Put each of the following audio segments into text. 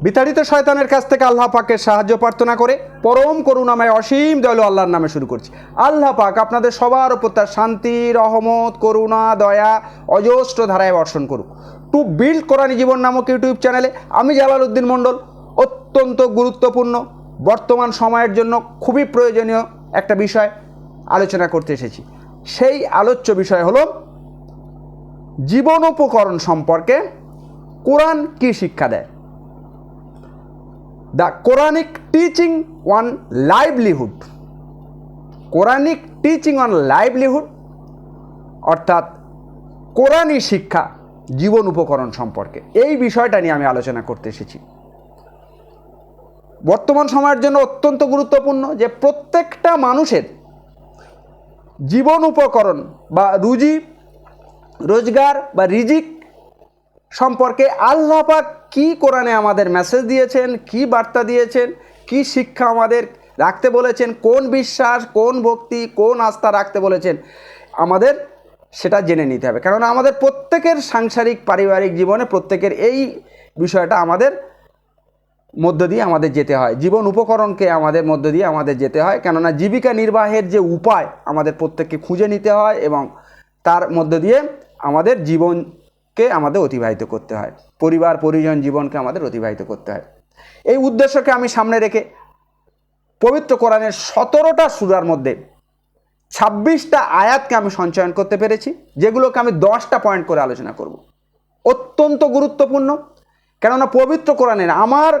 বিতাড়িত শয়তানের কাছ থেকে আল্লাহ পাকের সাহায্য প্রার্থনা করে পরম করুণাময় অসীম দয়ালু আল্লাহর নামে শুরু করছি। আল্লাহ পাক আপনাদের সবার উপর তার শান্তি, রহমত, করুণা, দয়া অজস্র ধারায় বর্ষণ করুক। টু বিল্ড কোরআনী জীবন নামক ইউটিউব চ্যানেলে আমি জালালউদ্দিন মণ্ডল অত্যন্ত গুরুত্বপূর্ণ বর্তমান সময়ের জন্য খুবই প্রয়োজনীয় একটা বিষয় আলোচনা করতে এসেছি। সেই আলোচ্য বিষয় হলো জীবন উপকরণ সম্পর্কে কোরআন কি শিক্ষা দেয়। The Quranic teaching on livelihood. Quranic teaching on livelihood অর্থাৎ কোরআনী শিক্ষা জীবন উপকরণ সম্পর্কে, এই বিষয়টা নিয়ে আমি আলোচনা করতে এসেছি। বর্তমান সময়ের জন্য অত্যন্ত গুরুত্বপূর্ণ যে প্রত্যেকটা মানুষের জীবন উপকরণ বা রুজি রোজগার বা রিজিক সম্পর্কে আল্লাহ পাক কি কোরআনে আমাদের মেসেজ দিয়েছেন, কি বার্তা দিয়েছেন, কি শিক্ষা আমাদের রাখতে বলেছেন, কোন বিশ্বাস, কোন ভক্তি, কোন আস্থা রাখতে বলেছেন, আমাদের সেটা জেনে নিতে হবে। কারণ আমাদের প্রত্যেকের সাংসারিক পারিবারিক জীবনে প্রত্যেকের এই বিষয়টা আমাদের মধ্য দিয়ে আমাদের যেতে হয়, জীবন উপকরণকে আমাদের মধ্য দিয়ে আমাদের যেতে হয়। কেননা জীবিকা নির্বাহের যে উপায় আমাদের প্রত্যেককে খুঁজে নিতে হয় এবং তার মধ্য দিয়ে আমাদের জীবনকে আমাদের অতিবাহিত করতে হয়, পরিবার পরিজন জীবনকে আমাদের অতিবাহিত করতে হয়। এই উদ্দেশ্যকে আমি সামনে রেখে পবিত্র কোরআনের 17টা সূরার মধ্যে 26টা আয়াতকে আমি সঞ্চয়ন করতে পেরেছি, যেগুলোকে আমি 10টা পয়েন্ট করে আলোচনা করব। অত্যন্ত গুরুত্বপূর্ণ, কেননা পবিত্র কোরআনের আমার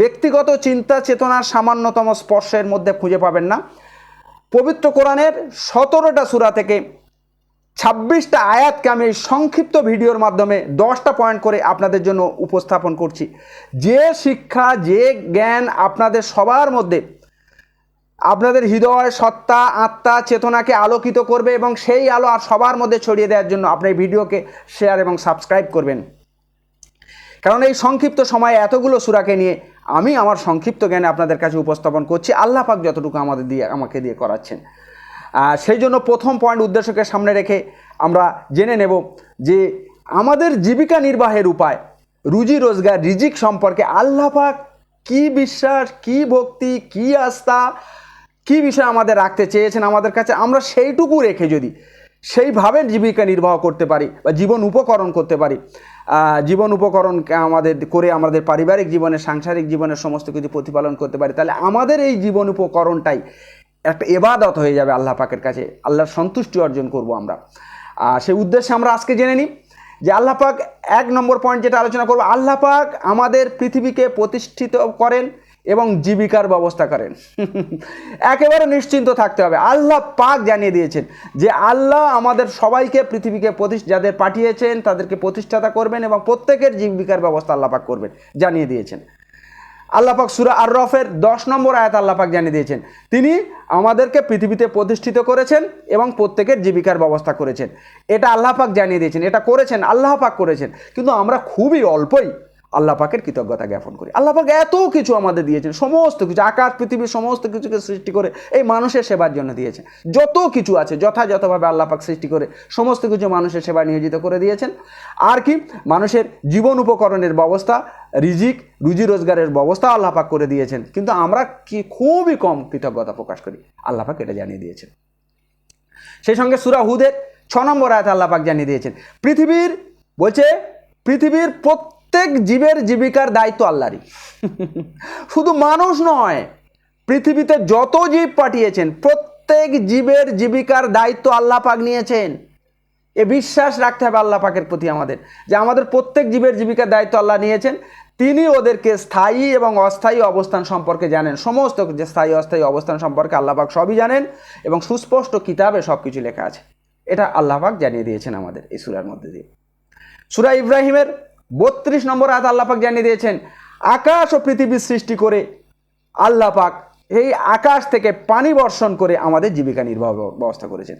ব্যক্তিগত চিন্তা চেতনার সামান্যতম স্পর্শের মধ্যে খুঁজে পাবেন না। পবিত্র কোরআনের 17টা সূরা থেকে 26টা আয়াতকে আমি সংক্ষিপ্ত ভিডিওর মাধ্যমে 10টা পয়েন্ট করে আপনাদের জন্য উপস্থাপন করছি। যে শিক্ষা, যে জ্ঞান আপনাদের সবার মধ্যে আপনাদের হৃদয়, সত্তা, আত্মা, চেতনাকে আলোকিত করবে এবং সেই আলো আর সবার মধ্যে ছড়িয়ে দেওয়ার জন্য আপনি এই ভিডিওকে শেয়ার এবং সাবস্ক্রাইব করবেন। কারণ এই সংক্ষিপ্ত সময়ে এতগুলো সূরাকে নিয়ে আমি আমার সংক্ষিপ্ত জ্ঞানে আপনাদের কাছে উপস্থাপন করছি, আল্লাহ পাক যতটুকু আমাকে দিয়ে করাচ্ছেন। সেই জন্য প্রথম পয়েন্ট উদ্দেশ্যকে সামনে রেখে আমরা জেনে নেব যে আমাদের জীবিকা নির্বাহের উপায়, রুজি রোজগার, রিজিক সম্পর্কে আল্লাহ পাক কী বিশ্বাস, কী ভক্তি, কী আস্থা, কী বিষয় আমাদের রাখতে চেয়েছেন আমাদের কাছে, আমরা সেইটুকু রেখে যদি সেইভাবে জীবিকা নির্বাহ করতে পারি বা জীবন উপকরণ করতে পারি, জীবন উপকরণকে আমাদের পারিবারিক জীবনে, সাংসারিক জীবনের সমস্ত কিছু প্রতিপালন করতে পারি, তাহলে আমাদের এই জীবন উপকরণটাই একটা ইবাদত হয়ে যাবে আল্লাহ পাকের কাছে, আল্লাহর সন্তুষ্টি অর্জন করব আমরা। সেই উদ্দেশ্যে আমরা আজকে জেনে নিই যে আল্লাহ পাক 1 নম্বর পয়েন্ট যেটা আলোচনা করব, আল্লাহ পাক আমাদের পৃথিবীকে প্রতিষ্ঠিত করেন এবং জীবিকার ব্যবস্থা করেন। একেবারে নিশ্চিন্ত থাকতে হবে, আল্লাহ পাক জানিয়ে দিয়েছেন যে আল্লাহ আমাদের সবাইকে পৃথিবীকে যাদের পাঠিয়েছেন তাদেরকে প্রতিষ্ঠাতা করবেন এবং প্রত্যেকের জীবিকার ব্যবস্থা আল্লাহ পাক করবেন, জানিয়ে দিয়েছেন। আল্লাহ পাক সূরা আর-রফের 10 নম্বর আয়াত আল্লাহ পাক জানিয়ে দিয়েছেন তিনি আমাদেরকে পৃথিবীতে প্রতিষ্ঠিত করেছেন এবং প্রত্যেকের জীবিকার ব্যবস্থা করেছেন। এটা আল্লাহ পাক জানিয়ে দিয়েছেন, এটা করেছেন, আল্লাহ পাক করেছেন। কিন্তু আমরা খুবই অল্পই আল্লাহ পাকের কৃতজ্ঞতা জ্ঞাপন করি। আল্লাহ পাক এত কিছু আমাদের দিয়েছেন, সমস্ত কিছু, আকাশ পৃথিবীর সমস্ত কিছুকে সৃষ্টি করে এই মানুষের সেবার জন্য দিয়েছেন। যত কিছু আছে যথাযথভাবে আল্লাহ পাক সৃষ্টি করে সমস্ত কিছু মানুষের সেবায় নিয়োজিত করে দিয়েছেন। আর কি, মানুষের জীবন উপকরণের ব্যবস্থা, রিজিক, রুজি রোজগারের ব্যবস্থা আল্লাহ পাক করে দিয়েছেন। কিন্তু আমরা কি খুবই কম কৃতজ্ঞতা প্রকাশ করি, আল্লাহ পাক এটা জানিয়ে দিয়েছেন। সেই সঙ্গে সূরা হুদের 6 নম্বর আয়াতে আল্লাহ পাক জানিয়ে দিয়েছেন পৃথিবীর প্রত্যেক জীবের জীবিকার দায়িত্ব আল্লাহরই। শুধু মানুষ নয়, পৃথিবীতে যত জীব পাঠিয়েছেন প্রত্যেক জীবের জীবিকার দায়িত্ব আল্লাহ পাক নিয়েছেন। এ বিশ্বাস রাখতে হবে আল্লাহ পাকের প্রতি আমাদের, যে আমাদের প্রত্যেক জীবের জীবিকার দায়িত্ব আল্লাহ নিয়েছেন। তিনি ওদেরকে স্থায়ী এবং অস্থায়ী অবস্থান সম্পর্কে জানেন, সমস্ত যে স্থায়ী অস্থায়ী অবস্থান সম্পর্কে আল্লাহ পাক সবই জানেন এবং সুস্পষ্ট কিতাবে সব কিছু লেখা আছে। এটা আল্লাহ পাক জানিয়ে দিয়েছেন আমাদের এই সূরার মধ্যে দিয়ে। সূরা ইব্রাহিমের 32 নম্বর আয়াত আল্লাহ পাক জানিয়ে দিয়েছেন আকাশ ও পৃথিবী সৃষ্টি করে আল্লাহ পাক এই আকাশ থেকে পানি বর্ষণ করে আমাদের জীবিকা নির্বাহ ব্যবস্থা করেছেন।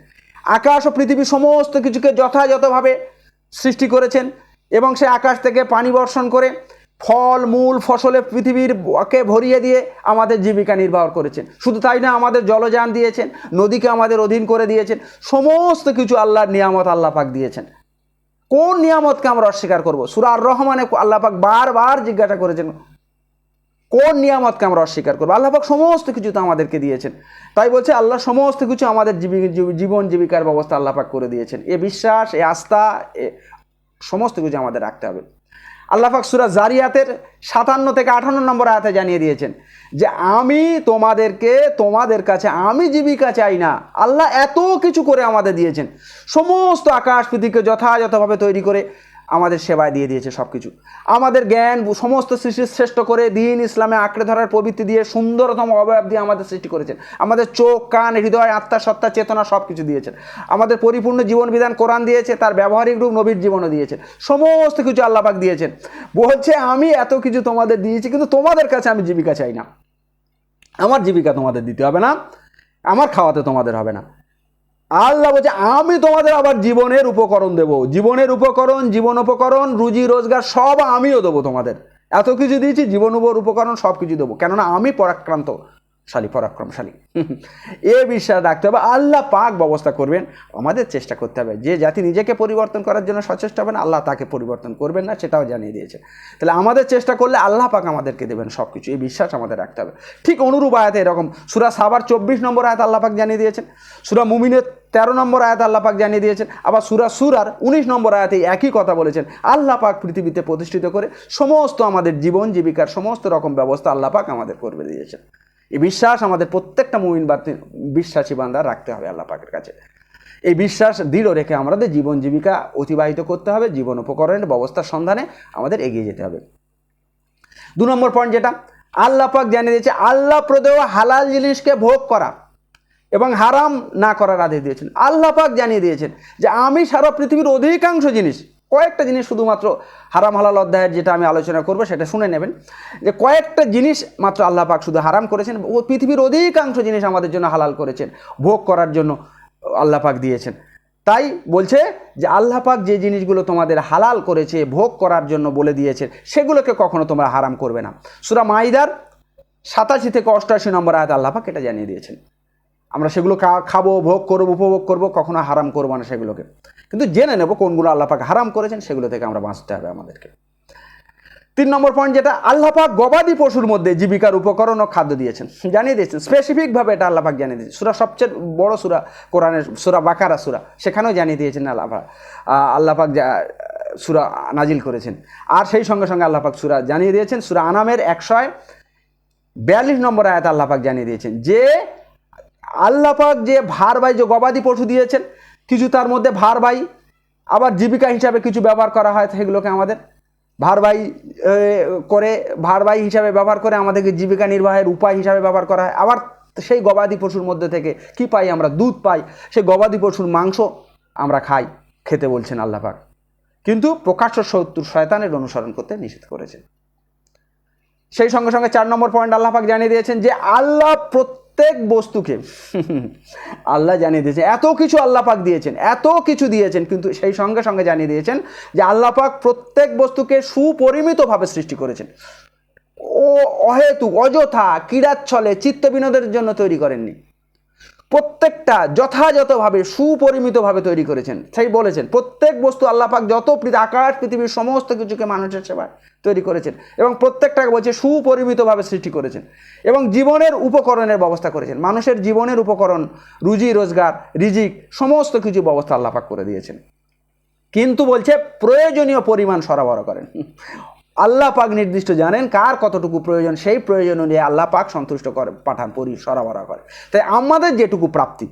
আকাশ ও পৃথিবী সমস্ত কিছুকে যথাযথভাবে সৃষ্টি করেছেন এবং সে আকাশ থেকে পানি বর্ষণ করে ফল মূল ফসলে পৃথিবীরকে ভরিয়ে দিয়ে আমাদের জীবিকা নির্বাহ করেছেন। শুধু তাই না, আমাদের জলযান দিয়েছেন, নদীকে আমাদের অধীন করে দিয়েছেন, সমস্ত কিছু আল্লাহর নিয়ামত আল্লাহ পাক দিয়েছেন। কোন নিয়ামতকে আমরা অস্বীকার করব? সূরা আর-রহমানে আল্লাহ পাক বারবার জিজ্ঞাসা করেছেন কোন নিয়ামতকে আমরা অস্বীকার করবো? আল্লাহ পাক সমস্ত কিছু তো আমাদেরকে দিয়েছেন। তাই বলছে আল্লাহ সমস্ত কিছু আমাদের জীবন জীবিকার ব্যবস্থা আল্লাহ পাক করে দিয়েছেন। এ বিশ্বাস, এ আস্থা, সমস্ত কিছু আমাদের রাখতে হবে। আল্লাহ পাক সূরা জারিয়াতের 57 থেকে 58 নম্বর আয়াতে জানিয়ে দিয়েছেন যে আমি তোমাদের কাছে আমি জীবিকা চাই না। আল্লাহ এত কিছু করে আমাদের দিয়েছেন, সমস্ত আকাশ পৃথিবীকে যথাযথভাবে তৈরি করে আমাদের সেবায় দিয়ে দিয়েছে সব কিছু। আমাদের জ্ঞান সমস্ত সৃষ্টি শ্রেষ্ঠ করে দিন ইসলামে আঁকড়ে ধরার প্রবৃত্তি দিয়ে সুন্দরতম অবয়ব দিয়ে আমাদের সৃষ্টি করেছেন। আমাদের চোখ, কান, হৃদয়, আত্মা, সত্তা, চেতনা সব কিছু দিয়েছেন। আমাদের পরিপূর্ণ জীবন বিধান কোরআন দিয়েছে, তার ব্যবহারিক রূপ নবীর জীবনও দিয়েছেন। সমস্ত কিছু আল্লাহ পাক দিয়েছেন। বলছে আমি এত কিছু তোমাদের দিয়েছি, কিন্তু তোমাদের কাছে আমি জীবিকা চাই না। আমার জীবিকা তোমাদের দিতে হবে না, আমার খাওয়াতে তোমাদের হবে না। আল্লাহ বলছে আমি তোমাদের আবার জীবনের উপকরণ দেব। জীবনের উপকরণ, জীবন উপকরণ, রুজি রোজগার সব আমিও দেবো তোমাদের। এত কিছু দিয়েছি, জীবন উপকরণ সব কিছু দেবো, কেননা আমি পরাক্রমশালী। এ বিশ্বাস রাখতে হবে। আল্লাহ পাক ব্যবস্থা করবেন, আমাদের চেষ্টা করতে হবে। যে জাতি নিজেকে পরিবর্তন করার জন্য সচেষ্ট হবে না, আল্লাহ তাকে পরিবর্তন করবেন না, সেটাও জানিয়ে দিয়েছে। তাহলে আমাদের চেষ্টা করলে আল্লাহ পাক আমাদেরকে দেবেন সব কিছু, এই বিশ্বাস আমাদের রাখতে হবে। ঠিক অনুরূপ আয়াতে এরকম সূরা সাবার 24 নম্বর আয়াত আল্লাহ পাক জানিয়ে দিয়েছেন। সূরা মুমিনের 13 নম্বর আয়াত আল্লাহ পাক জানিয়ে দিয়েছেন। আবার সূরার 19 নম্বর আয়াতে একই কথা বলেছেন। আল্লাহ পাক পৃথিবীতে প্রতিষ্ঠিত করে সমস্ত আমাদের জীবন জীবিকার সমস্ত রকম ব্যবস্থা আল্লাহ পাক আমাদের করে দিয়েছেন। এই বিশ্বাস আমাদের প্রত্যেকটা মুমিন বিশ্বাসী বান্দার রাখতে হবে আল্লাহ পাকের কাছে। এই বিশ্বাস দৃঢ় রেখে আমাদের জীবন জীবিকা অতিবাহিত করতে হবে। জীবন উপকরণের ব্যবস্থার সন্ধানে আমাদের এগিয়ে যেতে হবে। 2 নম্বর পয়েন্ট যেটা আল্লাহ পাক জানিয়ে দিয়েছে, আল্লাহ প্রদেয় হালাল জিনিসকে ভোগ করা এবং হারাম না করার আদেশ দিয়েছেন। আল্লাহ পাক জানিয়ে দিয়েছেন যে আমি সারা পৃথিবীর অধিকাংশ জিনিস, কয়েকটা জিনিস শুধুমাত্র হারাম হালাল অধ্যায়ের যেটা আমি আলোচনা করব সেটা শুনে নেবেন, যে কয়েকটা জিনিস মাত্র আল্লাহ পাক শুধু হারাম করেছেন, ও পৃথিবীর অধিকাংশ জিনিস আমাদের জন্য হালাল করেছেন, ভোগ করার জন্য আল্লাহ পাক দিয়েছেন। তাই বলছে যে আল্লাহ পাক যে জিনিসগুলো তোমাদের হালাল করেছে, ভোগ করার জন্য বলে দিয়েছে, সেগুলোকে কখনো তোমরা হারাম করবে না। সূরা মাইদার 87 থেকে 88 নম্বর আয়াত আল্লাহ পাক এটা জানিয়ে দিয়েছেন। আমরা সেগুলো খাবো, ভোগ করবো, উপভোগ করবো, কখনো হারাম করবো না সেগুলোকে, কিন্তু জেনে নেব কোনগুলো আল্লাহ পাক হারাম করেছেন, সেগুলো থেকে আমরা বাঁচতে হবে আমাদেরকে। 3 নম্বর পয়েন্ট যেটা আল্লাহ পাক গবাদি পশুর মধ্যে জীবিকার উপকরণ ও খাদ্য দিয়েছেন, জানিয়ে দিয়েছেন স্পেসিফিকভাবে। এটা আল্লাহ পাক জানিয়ে দিয়েছেন। সূরা সবচেয়ে বড় সূরা কোরআনের সূরা বাকারা সূরা, সেখানেও জানিয়ে দিয়েছেন আল্লাহ পাক সূরা নাজিল করেছেন। আর সেই সঙ্গে সঙ্গে আল্লাহ পাক সূরা জানিয়ে দিয়েছেন সূরা আনামের 142 নম্বর আয়াত আল্লাহ পাক জানিয়ে দিয়েছেন যে আল্লাহ পাক যে ভারবাহী যে গবাদি পশু দিয়েছেন, কিছু তার মধ্যে ভারবাহী, আবার জীবিকা হিসাবে কিছু ব্যবহার করা হয়, সেগুলোকে আমাদের ভারবাহী হিসাবে ব্যবহার করে আমাদেরকে জীবিকা নির্বাহের উপায় হিসাবে ব্যবহার করা হয়। আবার সেই গবাদি পশুর মধ্যে থেকে কি পাই আমরা? দুধ পাই। সেই গবাদি পশুর মাংস আমরা খাই, খেতে বলছেন আল্লাহ পাক, কিন্তু প্রকাশ্য শয়তানের অনুসরণ করতে নিষেধ করেছেন। সেই সঙ্গে সঙ্গে 4 নম্বর পয়েন্ট আল্লাহ পাক জানিয়ে দিয়েছেন যে আল্লাহ প্রত্যেক বস্তুকে আল্লাহ জানিয়ে দিয়েছেন, এত কিছু আল্লাহ পাক দিয়েছেন, এত কিছু দিয়েছেন, কিন্তু সেই সঙ্গে সঙ্গে জানিয়ে দিয়েছেন যে আল্লাহ পাক প্রত্যেক বস্তুকে সুপরিমিতভাবে সৃষ্টি করেছেন। ও অহেতুক অযথা ক্রীড়াচ্ছলে চিত্ত বিনোদের জন্য তৈরি করেননি। প্রত্যেকটা যথাযথভাবে সুপরিমিতভাবে তৈরি করেছেন। সেই বলেছেন প্রত্যেক বস্তু আল্লাহ পাক যত আকাশ পৃথিবীর সমস্ত কিছুকে মানুষের সেবায় তৈরি করেছেন, এবং প্রত্যেকটাকে বলছে সুপরিমিতভাবে সৃষ্টি করেছেন, এবং জীবনের উপকরণের ব্যবস্থা করেছেন। মানুষের জীবনের উপকরণ, রুজি রোজগার, রিজিক, সমস্ত কিছু ব্যবস্থা আল্লাহ পাক করে দিয়েছেন, কিন্তু বলছে প্রয়োজনীয় পরিমাণ সরবরাহ করেন। আল্লাহ পাক নির্দিষ্ট জানেন কার কতটুকু প্রয়োজন, সেই প্রয়োজন অনুযায়ী আল্লাহ পাক সন্তুষ্ট করে পাঠান, সরবরাহ করে। তাই আমাদের যেটুকু প্রাপ্তি,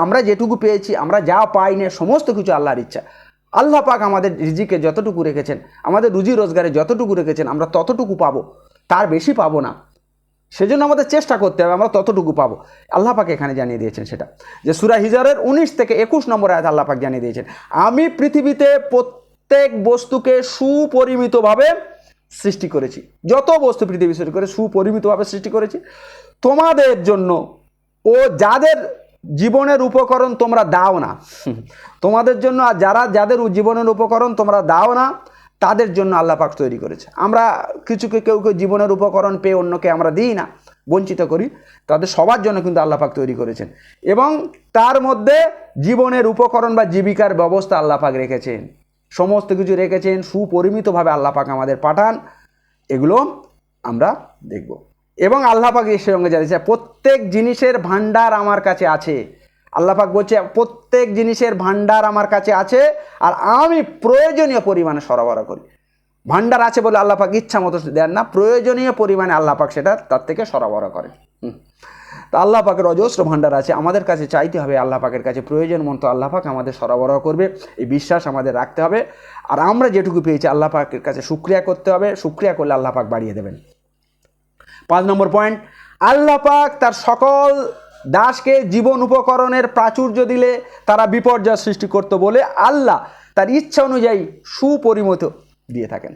আমরা যেটুকু পেয়েছি, আমরা যা পাই না, সমস্ত কিছু আল্লাহর ইচ্ছা। আল্লাহ পাক আমাদের রিজিকে যতটুকু রেখেছেন, আমাদের রুজি রোজগারে যতটুকু রেখেছেন, আমরা ততটুকু পাবো, তার বেশি পাবো না। সেজন্য আমাদের চেষ্টা করতে হবে আমরা ততটুকু পাবো। আল্লাহ পাক এখানে জানিয়ে দিয়েছেন সেটা, যে সূরা হিজরের 19 থেকে 21 নম্বর আয়াত আল্লাহ পাক জানিয়ে দিয়েছেন, আমি পৃথিবীতে প্রত্যেক বস্তুকে সুপরিমিতভাবে সৃষ্টি করেছি। যত বস্তু পৃথিবী সৃষ্টি করে সুপরিমিতভাবে সৃষ্টি করেছি তোমাদের জন্য, ও যাদের জীবনের উপকরণ তোমরা দাও না, তোমাদের জন্য, আর যাদের জীবনের উপকরণ তোমরা দাও না, তাদের জন্য আল্লাহ পাক তৈরি করেছে। আমরা কেউ জীবনের উপকরণ পেয়ে অন্যকে আমরা দিই না, বঞ্চিত করি, তাদের সবার জন্য কিন্তু আল্লাহ পাক তৈরি করেছেন, এবং তার মধ্যে জীবনের উপকরণ বা জীবিকার ব্যবস্থা আল্লাহ পাক রেখেছেন, সমস্ত কিছু রেখেছেন সুপরিমিতভাবে আল্লাহ পাক আমাদের পাঠান। এগুলো আমরা দেখব। এবং আল্লাহ পাক এর সঙ্গে জানিয়েছে প্রত্যেক জিনিসের ভান্ডার আমার কাছে আছে। আল্লাহ পাক বলছে প্রত্যেক জিনিসের ভান্ডার আমার কাছে আছে আর আমি প্রয়োজনীয় পরিমাণে সরবরাহ করি। ভান্ডার আছে বলে আল্লাহ পাক ইচ্ছা মতো দেন না, প্রয়োজনীয় পরিমাণে আল্লাহ পাক সেটা তার থেকে সরবরাহ করেন। তো আল্লাহ পাকের অজস্র ভান্ডার আছে, আমাদের কাছে চাইতে হবে আল্লাহ পাকের কাছে, প্রয়োজন মতো আল্লাহ পাক আমাদের সরবরাহ করবে, এই বিশ্বাস আমাদের রাখতে হবে। আর আমরা যেটুকু পেয়েছি আল্লাহ পাকের কাছে শুকরিয়া করতে হবে, শুকরিয়া করলে আল্লাহ পাক বাড়িয়ে দেবেন। 5 নম্বর পয়েন্ট, আল্লাহ পাক তার সকল দাসকে জীবন উপকরণের প্রাচুর্য দিলে তারা বিপর্যয় সৃষ্টি করত বলে আল্লাহ তার ইচ্ছা অনুযায়ী সুপরিমিত দিয়ে থাকেন।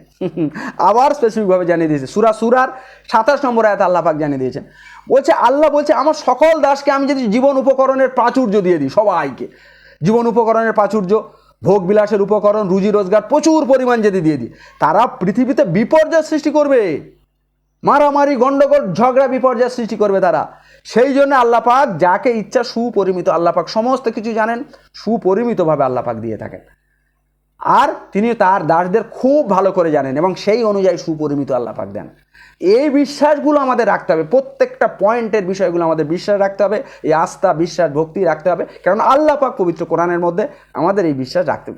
আবার স্পেসিফিকভাবে জানিয়ে দিয়েছে সূরার 27 নম্বর আয়াতে আল্লাহ পাক জানিয়ে দিয়েছেন, বলছে আল্লাহ বলছে আমার সকল দাসকে আমি যদি জীবন উপকরণের প্রাচুর্য দিয়ে দিই, সবাইকে জীবন উপকরণের প্রাচুর্য, ভোগ বিলাসের উপকরণ, রুজি রোজগার প্রচুর পরিমাণ যদি দিয়ে দিই, তারা পৃথিবীতে বিপর্যয় সৃষ্টি করবে, মারামারি গন্ডগোল ঝগড়া বিপর্যয় সৃষ্টি করবে তারা। সেই জন্য আল্লাহ পাক যাকে ইচ্ছা সুপরিমিত, আল্লাহ পাক সমস্ত কিছু জানেন, সুপরিমিতভাবে আল্লাহ পাক দিয়ে থাকেন। আর তিনি তার দাসদের খুব ভালো করে জানেন এবং সেই অনুযায়ী সুপরিমিত আল্লাহ পাক দেন। এই বিশ্বাসগুলো আমাদের রাখতে হবে, প্রত্যেকটা পয়েন্টের বিষয়গুলো আমাদের বিশ্বাস রাখতে হবে, এই আস্থা বিশ্বাস ভক্তি রাখতে হবে, কারণ আল্লাহ পাক পবিত্র কোরআনের মধ্যে আমাদের এই বিশ্বাস রাখতে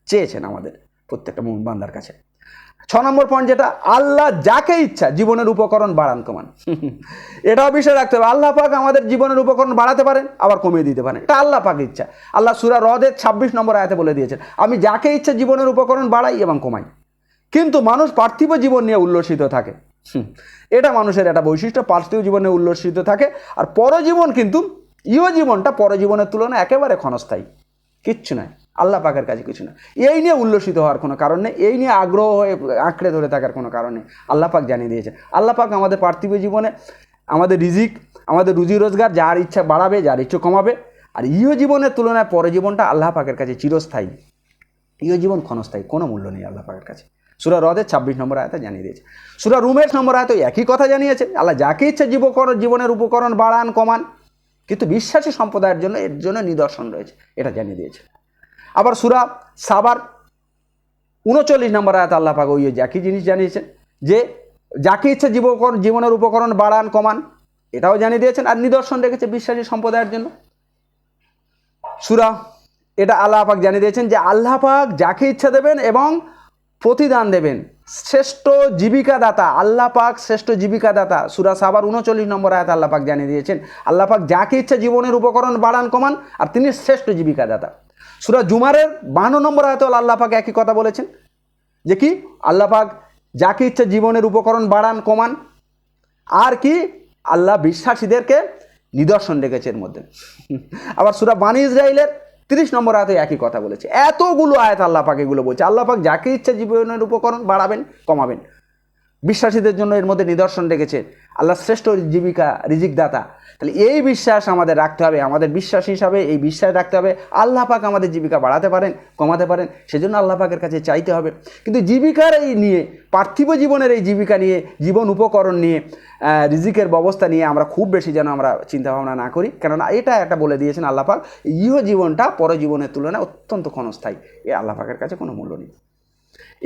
চেয়েছেন আমাদের প্রত্যেকটা মুমিন বান্দার কাছে। 6 নম্বর পয়েন্ট যেটা, আল্লাহ যাকে ইচ্ছা জীবনের উপকরণ বাড়ান কমান। এটাও বিষয় রাখতে হবে, আল্লাহ পাক আমাদের জীবনের উপকরণ বাড়াতে পারেন আবার কমিয়ে দিতে পারেন, এটা আল্লাহ পাকের ইচ্ছা। আল্লাহ সূরা রদের 26 নম্বর আয়াতে বলে দিয়েছেন, আমি যাকে ইচ্ছা জীবনের উপকরণ বাড়াই এবং কমাই। কিন্তু মানুষ পার্থিব জীবন নিয়ে উল্লসিত থাকে, এটা মানুষের একটা বৈশিষ্ট্য, পার্থিব জীবনে উল্লসিত থাকে। আর পরজীবন কিন্তু ইহ জীবনটা পরজীবনের তুলনায় একেবারে ক্ষণস্থায়ী, কিচ্ছু নয়, আল্লাহ পাকের কাছে কিছু না। এই নিয়ে উল্লসিত হওয়ার কোনো কারণ নেই, এই নিয়ে আগ্রহ হয়ে আঁকড়ে ধরে থাকার কোনো কারণ নেই। আল্লাহ পাক জানিয়ে দিয়েছেন, আল্লাহ পাক আমাদের পার্থিব জীবনে আমাদের রিজিক, আমাদের রুজি রোজগার যার ইচ্ছা বাড়াবে, যার ইচ্ছা কমাবে। আর ইহ জীবনের তুলনায় পরজীবনটা আল্লাহ পাকের কাছে চিরস্থায়ী, ইহ জীবন ক্ষণস্থায়ী, কোনো মূল্য নেই আল্লাহ পাকের কাছে। সূরা রদের 26 নম্বর আয়াতে জানিয়ে দিয়েছে। সূরা রুমের নম্বর আয়াতে একই কথা জানিয়েছে, আল্লাহ যাকে ইচ্ছা জীবনের উপকরণ বাড়ান কমান, কিন্তু বিশ্বাসী সম্প্রদায়ের জন্য এর জন্য নিদর্শন রয়েছে, এটা জানিয়ে দিয়েছে। আবার সূরা সাবার 39 নম্বর আয়াতে আল্লাহ পাক ওই একই জিনিস জানিয়েছেন, যে যাকে ইচ্ছা জীবনের উপকরণ বাড়ান কমান, এটাও জানিয়ে দিয়েছেন, আর নিদর্শন রেখেছে বিশ্বাসী সম্প্রদায়ের জন্য। সূরা এটা আল্লাহ পাক জানিয়ে দিয়েছেন যে আল্লাহ পাক যাকে ইচ্ছা দেবেন এবং প্রতিদান দেবেন, শ্রেষ্ঠ জীবিকা দাতা, আল্লাহ পাক শ্রেষ্ঠ জীবিকা দাতা। সূরা সাবার 39 নম্বর আয়াতে আল্লাহ পাক জানিয়ে দিয়েছেন, আল্লাহ পাক যাকে ইচ্ছা জীবনের উপকরণ বাড়ান কমান, আর তিনি শ্রেষ্ঠ জীবিকা দাতা। সূরা জুমারের 52 নম্বর আয়াতে আল্লাহ পাক একই কথা বলেছেন, যে কি আল্লাহ পাক যাকে ইচ্ছা জীবনের উপকরণ বাড়ান কমান, আর কি আল্লাহ বিশ্বাসীদেরকে নিদর্শন রেখেছে এর মধ্যে। আবার সূরা বানী ইসরাইলের 30 নম্বর আয়াতে একই কথা বলেছে। এতগুলো আয়াত আল্লাহ পাক এগুলো বলছে, আল্লাহ পাক যাকে ইচ্ছা জীবনের উপকরণ বাড়াবেন কমাবেন, বিশ্বাসীদের জন্য এর মধ্যে নিদর্শন রেখেছে, আল্লাহ শ্রেষ্ঠ জীবিকা রিজিক দাতা। তাহলে এই বিশ্বাস আমাদের রাখতে হবে, আমাদের বিশ্বাস হিসাবে এই বিশ্বাস রাখতে হবে আল্লাহ পাক আমাদের জীবিকা বাড়াতে পারেন কমাতে পারেন, সেজন্য আল্লাহ পাকের কাছে চাইতে হবে। কিন্তু জীবিকার এই নিয়ে, পার্থিব জীবনের এই জীবিকা নিয়ে, জীবন উপকরণ নিয়ে, রিজিকের ব্যবস্থা নিয়ে আমরা খুব বেশি যেন আমরা চিন্তাভাবনা না করি, কেননা এটা একটা বলে দিয়েছেন আল্লাহ পাক, ইহ জীবনটা পরজীবনের তুলনায় অত্যন্ত ক্ষণস্থায়ী, এ আল্লাহ পাকের কাছে কোনো মূল্য নেই।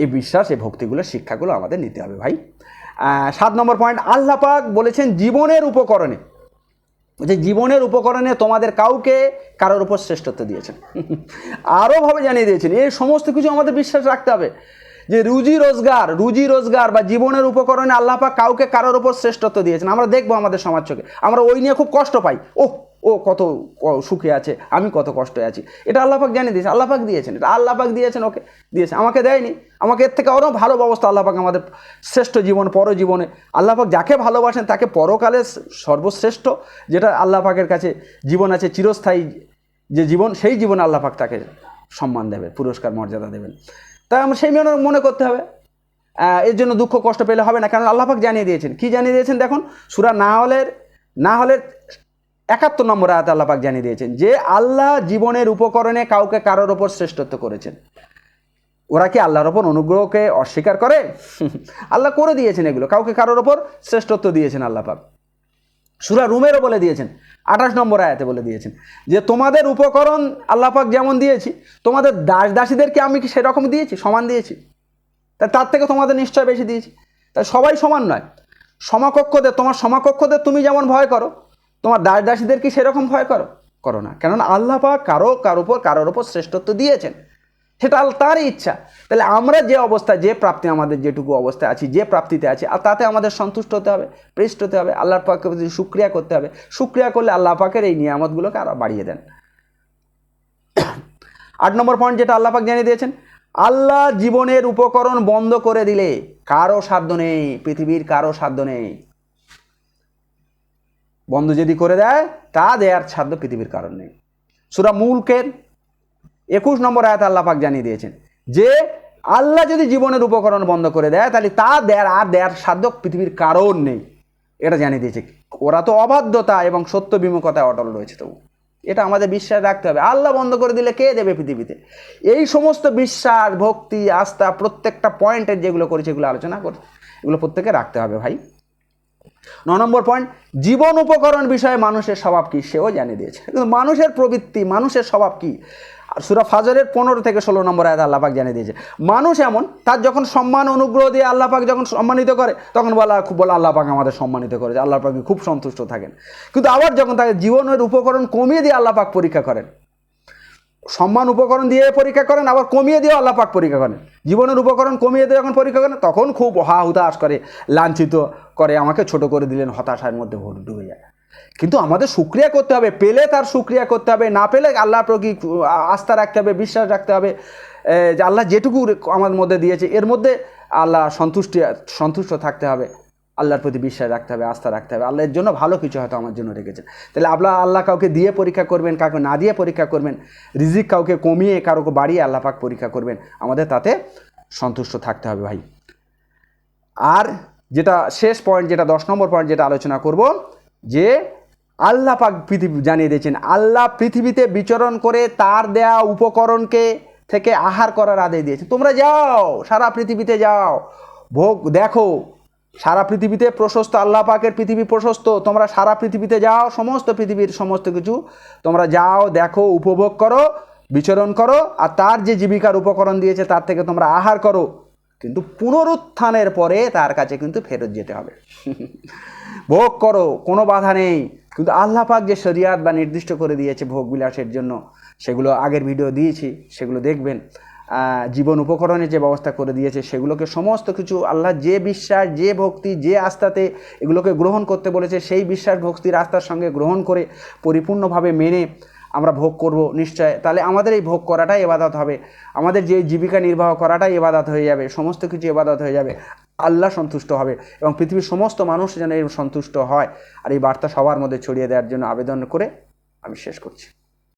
এই বিশ্বাস, এই ভক্তিগুলো, শিক্ষাগুলো আমাদের নিতে হবে ভাই। 7 নম্বর পয়েন্ট, আল্লাহ পাক বলেছেন জীবনের উপকরণে, যে জীবনের উপকরণে তোমাদের কাউকে কারোর উপর শ্রেষ্ঠত্ব দিয়েছেন। আরও ভাবে জানিয়ে দিয়েছেন, এই সমস্ত কিছু আমাদের বিশ্বাস রাখতে হবে, যে রুজি রোজগার বা জীবনের উপকরণে আল্লাহ পাক কাউকে কারোর উপর শ্রেষ্ঠত্ব দিয়েছেন। আমরা দেখবো আমাদের সমাজ চোখে, আমরা ওই নিয়ে খুব কষ্ট পাই, ও কত সুখে আছে, আমি কত কষ্টে আছি, এটা আল্লাহ পাক জানিয়ে দিয়েছে, আল্লাহ পাক দিয়েছেন, এটা আল্লাহ পাক দিয়েছেন, ওকে দিয়েছে, আমাকে দেয়নি, আমাকে এর থেকে আরও ভালো ব্যবস্থা আল্লাহ পাক আমাদের শ্রেষ্ঠ জীবন পরজীবনে, আল্লাহ পাক যাকে ভালোবাসেন তাকে পরকালে সর্বশ্রেষ্ঠ যেটা আল্লাহ পাকের কাছে জীবন আছে চিরস্থায়ী যে জীবন, সেই জীবন আল্লাহ পাক তাকে সম্মান দেবে, পুরস্কার মর্যাদা দেবেন। তাই আমরা সেই মনে করতে হবে, এর জন্য দুঃখ কষ্ট পেলে হবে না, কারণ আল্লাহ পাক জানিয়ে দিয়েছেন। কি জানিয়ে দিয়েছেন দেখুন, সূরা নাহলের 71 নম্বর আয়াতে আল্লাহ পাক জানিয়ে দিয়েছেন, যে আল্লাহ জীবনের উপকরণে কাউকে কারোর ওপর শ্রেষ্ঠত্ব করেছেন। ওরা কি আল্লাহর ওপর অনুগ্রহকে অস্বীকার করে? আল্লাহ করে দিয়েছেন এগুলো, কাউকে কারোর ওপর শ্রেষ্ঠত্ব দিয়েছেন আল্লাহ পাক। সূরা রুমেরও বলে দিয়েছেন, 28 নম্বর আয়াতে বলে দিয়েছেন, যে তোমাদের উপকরণ আল্লাহ পাক যেমন দিয়েছি, তোমাদের দাসীদেরকে আমি কি সেরকম দিয়েছি, সমান দিয়েছি? তার থেকে তোমাদের নিশ্চয় বেশি দিয়েছি। তাই সবাই সমান নয়, সমকক্ষদের, তোমার সমকক্ষদের তুমি যেমন ভয় করো, তোমার দাস দাসীদের কি সেরকম ভয় করো না। কেননা আল্লাহ পাক কারোর ওপর শ্রেষ্ঠত্ব দিয়েছেন, সেটা তারই ইচ্ছা। তাহলে আমরা যে অবস্থায়, যে প্রাপ্তি, আমাদের যেটুকু অবস্থায় আছি, যে প্রাপ্তিতে আছি, আর তাতে আমাদের সন্তুষ্ট হতে হবে, প্রেষ্ট হতে হবে, আল্লাহর পাকের প্রতি শুকরিয়া করতে হবে। শুকরিয়া করলে আল্লাহ পাকের এই নিয়ামতগুলোকে আরও বাড়িয়ে দেন। 8 নম্বর পয়েন্ট যেটা আল্লাহ পাক জানিয়ে দিয়েছেন, আল্লাহ জীবনের উপকরণ বন্ধ করে দিলে কারো সাধ্য নেই, পৃথিবীর কারো সাধ্য নেই। বন্ধ যদি করে দেয়, তা দেয়ার সাধ্য পৃথিবীর কারণ নেই। সূরা মুলকের 21 নম্বর আয়াতে আল্লাহ পাক জানিয়ে দিয়েছেন যে আল্লাহ যদি জীবনের উপকরণ বন্ধ করে দেয়, তাহলে তা দেয়ার সাধ্য পৃথিবীর কারণ নেই, এটা জানিয়ে দিয়েছে। ওরা তো অবাধ্যতা এবং সত্য বিমুখতায় অটল রয়েছে। তবু এটা আমাদের বিশ্বাস রাখতে হবে, আল্লাহ বন্ধ করে দিলে কে দেবে পৃথিবীতে। এই সমস্ত বিশ্বাস, ভক্তি, আস্থা, প্রত্যেকটা পয়েন্টের যেগুলো করেছে, এগুলো আলোচনা করছে, এগুলো প্রত্যেকে রাখতে হবে ভাই। 9 নম্বর পয়েন্ট, জীবন উপকরণ বিষয়ে মানুষের স্বভাব কি, সেও জানিয়ে দিয়েছে। কিন্তু মানুষের প্রবৃত্তি, মানুষের স্বভাব কি, সূরা ফাজরের 15 থেকে 16 নম্বর আয়াতে আল্লাহ পাক জানিয়ে দিয়েছে। মানুষ এমন, তার যখন সম্মান অনুগ্রহ দিয়ে আল্লাহ পাক যখন সম্মানিত করে, তখন বলে আল্লাহ পাক আমাদের সম্মানিত করেছে, আল্লাহ পাক খুব সন্তুষ্ট থাকেন। কিন্তু আবার যখন তাকে জীবনের উপকরণ কমিয়ে দিয়ে আল্লাহ পাক পরীক্ষা করেন, সম্মান উপকরণ দিয়ে পরীক্ষা করেন, আবার কমিয়ে দিয়েও আল্লাহ পাক পরীক্ষা করেন। জীবনের উপকরণ কমিয়ে দিয়ে যখন পরীক্ষা করেন, তখন খুব হুতাশ করে, লাঞ্ছিত করে, আমাকে ছোট করে দিলেন, হতাশার মধ্যে ডুবে যায়। কিন্তু আমাদের শুকরিয়া করতে হবে, পেলে তার শুকরিয়া করতে হবে, না পেলে আল্লাহর প্রতি আস্থা রাখতে হবে, বিশ্বাস রাখতে হবে যে আল্লাহ যেটুকু আমার মধ্যে দিয়েছে, এর মধ্যে আল্লাহ সন্তুষ্ট থাকতে হবে, আল্লাহর প্রতি বিশ্বাস রাখতে হবে, আস্থা রাখতে হবে। আল্লাহর জন্য ভালো কিছু হয়তো আমার জন্য রেখেছেন। তাহলে আল্লাহ কাউকে দিয়ে পরীক্ষা করবেন, কাউকে না দিয়ে পরীক্ষা করবেন, রিজিক কাউকে কমিয়ে কারোকে বাড়িয়ে আল্লাহ পাক পরীক্ষা করবেন, আমাদের তাতে সন্তুষ্ট থাকতে হবে ভাই। আর যেটা শেষ পয়েন্ট, যেটা 10 নম্বর পয়েন্ট যেটা আলোচনা করব, যে আল্লাহ পাক পৃথিবী জানিয়ে দিয়েছেন, আল্লাহ পৃথিবীতে বিচরণ করে তার দেয়া উপকরণকে থেকে আহার করার আদেশ দিয়েছে। তোমরা যাও, সারা পৃথিবীতে যাও, ভোগ দেখো, সারা পৃথিবীতে প্রশস্ত, আল্লাহ পাকের পৃথিবী প্রশস্ত, তোমরা সারা পৃথিবীতে যাও, সমস্ত পৃথিবীর সমস্ত কিছু তোমরা যাও, দেখো, উপভোগ করো, বিচরণ করো, আর তার যে জীবিকার উপকরণ দিয়েছে তার থেকে তোমরা আহার করো। কিন্তু পুনরুত্থানের পরে তার কাছে কিন্তু ফেরত যেতে হবে। ভোগ করো, কোনো বাধা নেই, কিন্তু আল্লাহ পাক যে শরিয়াত বা নির্দিষ্ট করে দিয়েছে ভোগ বিলাসের জন্য, সেগুলো আগের ভিডিও দিয়েছি, সেগুলো দেখবেন। জীবন উপকরণের যে ব্যবস্থা করে দিয়েছে, সেগুলোকে সমস্ত কিছু আল্লাহ যে বিশ্বাস, যে ভক্তি, যে আস্থাতে এগুলোকে গ্রহণ করতে বলেছে, সেই বিশ্বাস, ভক্তির, আস্থার সঙ্গে গ্রহণ করে পরিপূর্ণভাবে মেনে আমরা ভোগ করব নিশ্চয়। তাহলে আমাদের এই ভোগ করাটাই ইবাদত হবে, আমাদের যে জীবিকা নির্বাহ করাটাই ইবাদত হয়ে যাবে, সমস্ত কিছু ইবাদত হয়ে যাবে, আল্লাহ সন্তুষ্ট হবে এবং পৃথিবীর সমস্ত মানুষ যেন এর সন্তুষ্ট হয়। আর এই বার্তা সবার মধ্যে ছড়িয়ে দেওয়ার জন্য আবেদন করে আমি শেষ করছি।